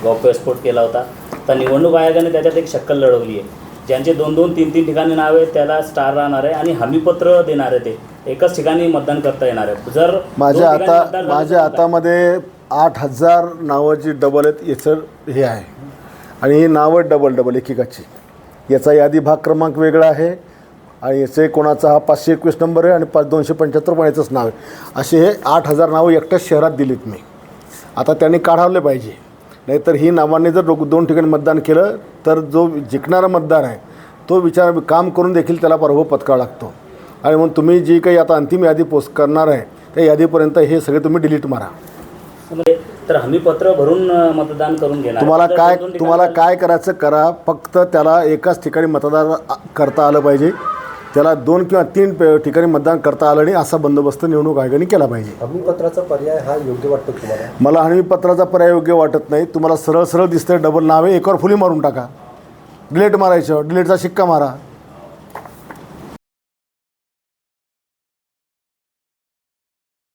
गौप्यस्फोट केला होता. तर निवडणूक आयोगाने त्याच्यात एक शक्कल लढवली आहे. ज्यांचे 2-2, 3-3 ठिकाणी नाव आहे त्याला स्टार राहणार आहे आणि हमीपत्र देणार आहे. ते एकच ठिकाणी मतदान करता येणार आहे. जर माझ्या हातामध्ये 8,000 नावाची डबल आहेत याचं हे आहे आणि ही नावं डबल एकेकाची. याचा यादी भाग क्रमांक वेगळा आहे आणि याचे कोणाचा हा 521 नंबर आहे आणि 275 पण याचंच नाव आहे. असे हे 8,000 नावं एकट्याच शहरात दिलीत मी. आता त्यांनी काढावले पाहिजे, नाहीतर ही नावांनी जर 2 ठिकाणी मतदान केलं तर जो जिंकणारा मतदार आहे तो विचार काम करून देखील त्याला पराभव पत्करावा लागतो. आणि म्हणून तुम्ही जी काही आता अंतिम यादी पोस्ट करणार आहे त्या यादीपर्यंत हे सगळे तुम्ही डिलीट मारा. तर हमीपत्र भरून मतदान करून घेणार. तुम्हाला काय करायचं करा, फक्त त्याला एकाच ठिकाणी मतदान करता आलं पाहिजे. त्याला 2 किंवा 3 ठिकाणी मतदान करता आलं नाही असा बंदोबस्त निवडणूक आयोगाने केला पाहिजे. हमीपत्राचा पर्याय हा योग्य वाटतो तुम्हाला? मला हमीपत्राचा पर्याय योग्य वाटत नाही. तुम्हाला सरळ दिसतंय डबल नाव आहे, एकावर फुली मारून टाका, डिलीट मारायचं, डिलीटचा शिक्का मारा.